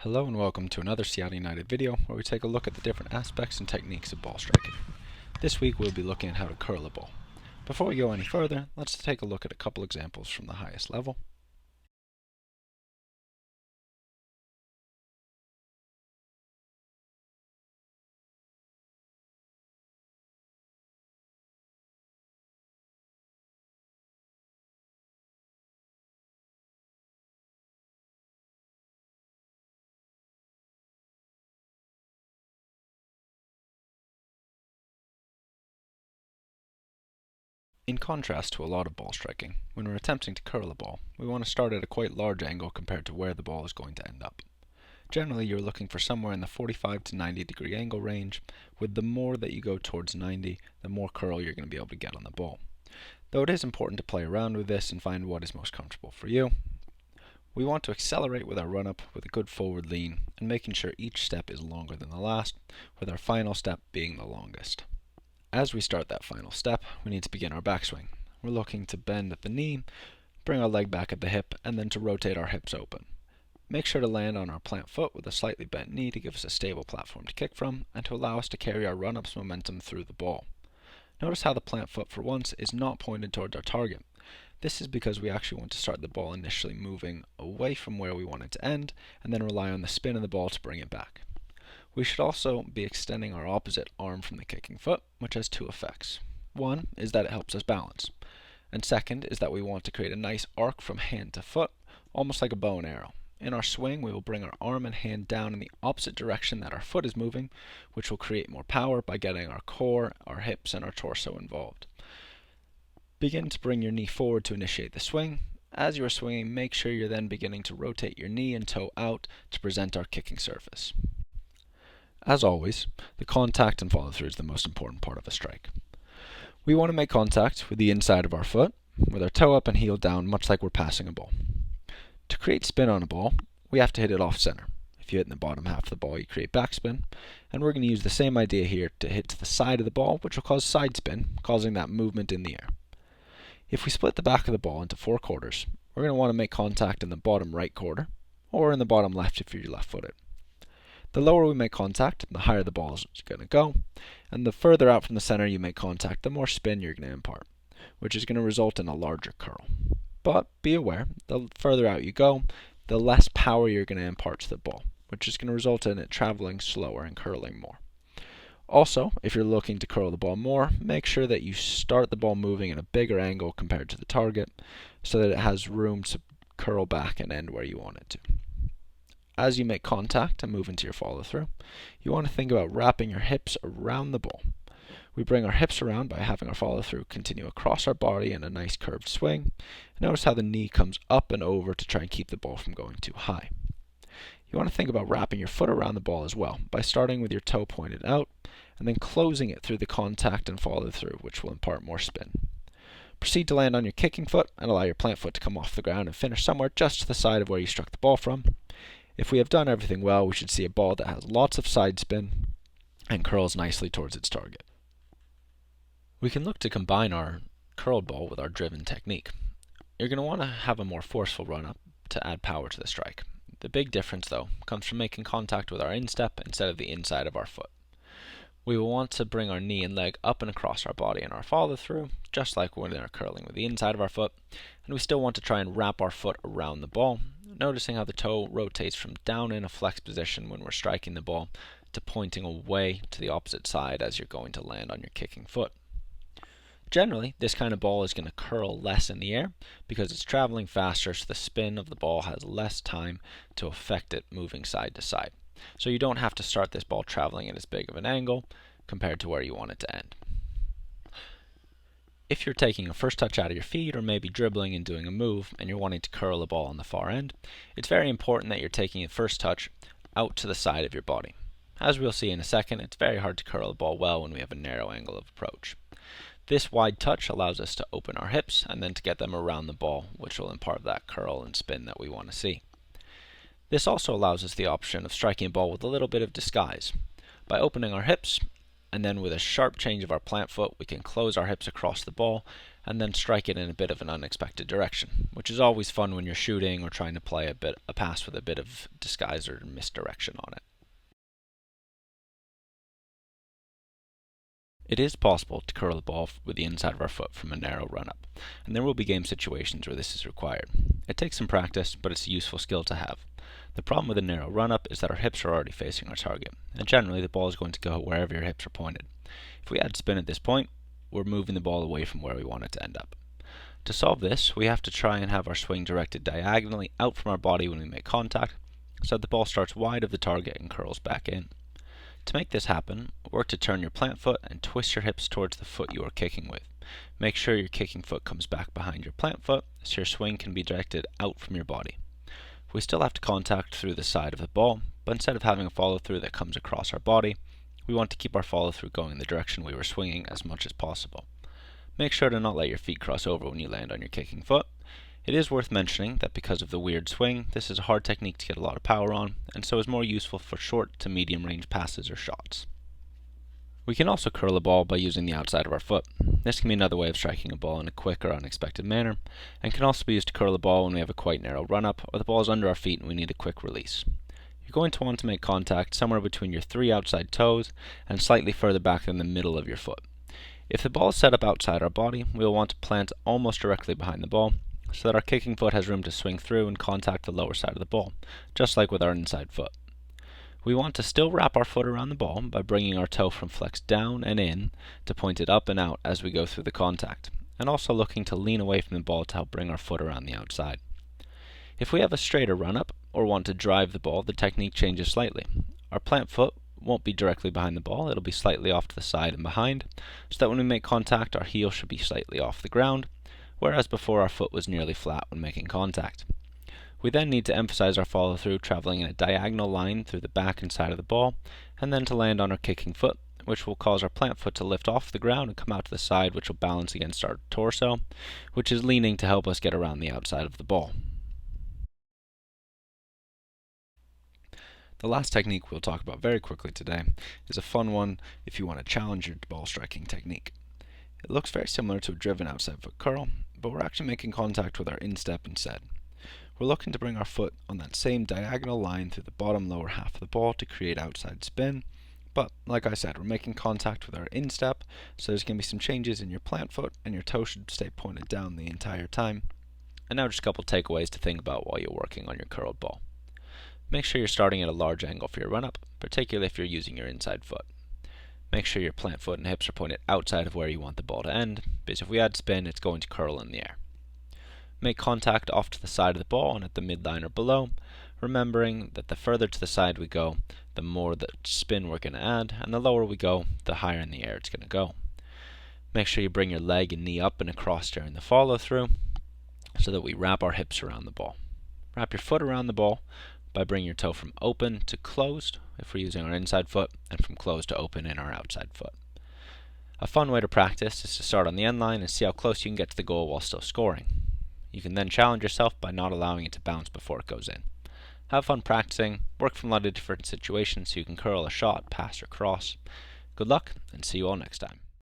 Hello and welcome to another Seattle United video where we take a look at the different aspects and techniques of ball striking. This week we'll be looking at how to curl a ball. Before we go any further, let's take a look at a couple examples from the highest level. In contrast to a lot of ball striking, when we're attempting to curl a ball, we want to start at a quite large angle compared to where the ball is going to end up. Generally, you're looking for somewhere in the 45 to 90 degree angle range, with the more that you go towards 90, the more curl you're going to be able to get on the ball. Though it is important to play around with this and find what is most comfortable for you, we want to accelerate with our run-up with a good forward lean and making sure each step is longer than the last, with our final step being the longest. As we start that final step, we need to begin our backswing. We're looking to bend at the knee, bring our leg back at the hip, and then to rotate our hips open. Make sure to land on our plant foot with a slightly bent knee to give us a stable platform to kick from and to allow us to carry our run-up's momentum through the ball. Notice how the plant foot for once is not pointed towards our target. This is because we actually want to start the ball initially moving away from where we want it to end and then rely on the spin of the ball to bring it back. We should also be extending our opposite arm from the kicking foot, which has two effects. One is that it helps us balance, and second is that we want to create a nice arc from hand to foot, almost like a bow and arrow. In our swing, we will bring our arm and hand down in the opposite direction that our foot is moving, which will create more power by getting our core, our hips, and our torso involved. Begin to bring your knee forward to initiate the swing. As you are swinging, make sure you're then beginning to rotate your knee and toe out to present our kicking surface. As always, the contact and follow through is the most important part of a strike. We want to make contact with the inside of our foot, with our toe up and heel down, much like we're passing a ball. To create spin on a ball, we have to hit it off center. If you hit in the bottom half of the ball, you create backspin, and we're going to use the same idea here to hit to the side of the ball, which will cause side spin, causing that movement in the air. If we split the back of the ball into 4 quarters, we're going to want to make contact in the bottom right quarter, or in the bottom left if you're left-footed. The lower we make contact, the higher the ball is going to go, and the further out from the center you make contact, the more spin you're going to impart, which is going to result in a larger curl. But be aware, the further out you go, the less power you're going to impart to the ball, which is going to result in it traveling slower and curling more. Also, if you're looking to curl the ball more, make sure that you start the ball moving at a bigger angle compared to the target so that it has room to curl back and end where you want it to. As you make contact and move into your follow through, you want to think about wrapping your hips around the ball. We bring our hips around by having our follow through continue across our body in a nice curved swing. Notice how the knee comes up and over to try and keep the ball from going too high. You want to think about wrapping your foot around the ball as well by starting with your toe pointed out and then closing it through the contact and follow through, which will impart more spin. Proceed to land on your kicking foot and allow your plant foot to come off the ground and finish somewhere just to the side of where you struck the ball from. If we have done everything well, we should see a ball that has lots of side spin and curls nicely towards its target. We can look to combine our curled ball with our driven technique. You're going to want to have a more forceful run-up to add power to the strike. The big difference, though, comes from making contact with our instep instead of the inside of our foot. We will want to bring our knee and leg up and across our body in our follow-through, just like when they're curling with the inside of our foot, and we still want to try and wrap our foot around the ball, noticing how the toe rotates from down in a flex position when we're striking the ball to pointing away to the opposite side as you're going to land on your kicking foot. Generally, this kind of ball is going to curl less in the air because it's traveling faster, so the spin of the ball has less time to affect it moving side to side. So you don't have to start this ball traveling at as big of an angle compared to where you want it to end. If you're taking a first touch out of your feet or maybe dribbling and doing a move and you're wanting to curl a ball on the far end, it's very important that you're taking a first touch out to the side of your body. As we'll see in a second, it's very hard to curl a ball well when we have a narrow angle of approach. This wide touch allows us to open our hips and then to get them around the ball, which will impart that curl and spin that we want to see. This also allows us the option of striking a ball with a little bit of disguise. By opening our hips, and then with a sharp change of our plant foot, we can close our hips across the ball and then strike it in a bit of an unexpected direction, which is always fun when you're shooting or trying to play a pass with a bit of disguise or misdirection on it. It is possible to curl the ball with the inside of our foot from a narrow run-up, and there will be game situations where this is required. It takes some practice, but it's a useful skill to have. The problem with a narrow run-up is that our hips are already facing our target, and generally the ball is going to go wherever your hips are pointed. If we add spin at this point, we're moving the ball away from where we want it to end up. To solve this, we have to try and have our swing directed diagonally out from our body when we make contact, so that the ball starts wide of the target and curls back in. To make this happen, work to turn your plant foot and twist your hips towards the foot you are kicking with. Make sure your kicking foot comes back behind your plant foot so your swing can be directed out from your body. We still have to contact through the side of the ball, but instead of having a follow through that comes across our body, we want to keep our follow through going in the direction we were swinging as much as possible. Make sure to not let your feet cross over when you land on your kicking foot. It is worth mentioning that because of the weird swing, this is a hard technique to get a lot of power on, and so is more useful for short to medium range passes or shots. We can also curl a ball by using the outside of our foot. This can be another way of striking a ball in a quick or unexpected manner, and can also be used to curl a ball when we have a quite narrow run-up, or the ball is under our feet and we need a quick release. You're going to want to make contact somewhere between your 3 outside toes and slightly further back than the middle of your foot. If the ball is set up outside our body, we will want to plant almost directly behind the ball, so that our kicking foot has room to swing through and contact the lower side of the ball, just like with our inside foot. We want to still wrap our foot around the ball by bringing our toe from flex down and in to point it up and out as we go through the contact, and also looking to lean away from the ball to help bring our foot around the outside. If we have a straighter run-up or want to drive the ball, the technique changes slightly. Our plant foot won't be directly behind the ball, it'll be slightly off to the side and behind, so that when we make contact our heel should be slightly off the ground, whereas before our foot was nearly flat when making contact. We then need to emphasize our follow through, traveling in a diagonal line through the back and side of the ball, and then to land on our kicking foot, which will cause our plant foot to lift off the ground and come out to the side, which will balance against our torso, which is leaning to help us get around the outside of the ball. The last technique we'll talk about very quickly today is a fun one if you want to challenge your ball striking technique. It looks very similar to a driven outside foot curl, but we're actually making contact with our instep instead. We're looking to bring our foot on that same diagonal line through the bottom lower half of the ball to create outside spin, but like I said, we're making contact with our instep, so there's going to be some changes in your plant foot, and your toe should stay pointed down the entire time. And now just a couple takeaways to think about while you're working on your curled ball. Make sure you're starting at a large angle for your run-up, particularly if you're using your inside foot. Make sure your plant foot and hips are pointed outside of where you want the ball to end, because if we add spin, it's going to curl in the air. Make contact off to the side of the ball and at the midline or below, remembering that the further to the side we go, the more the spin we're going to add, and the lower we go, the higher in the air it's going to go. Make sure you bring your leg and knee up and across during the follow through, so that we wrap our hips around the ball. Wrap your foot around the ball by bringing your toe from open to closed if we're using our inside foot, and from closed to open in our outside foot. A fun way to practice is to start on the end line and see how close you can get to the goal while still scoring. You can then challenge yourself by not allowing it to bounce before it goes in. Have fun practicing, work from a lot of different situations so you can curl a shot, pass, or cross. Good luck, and see you all next time.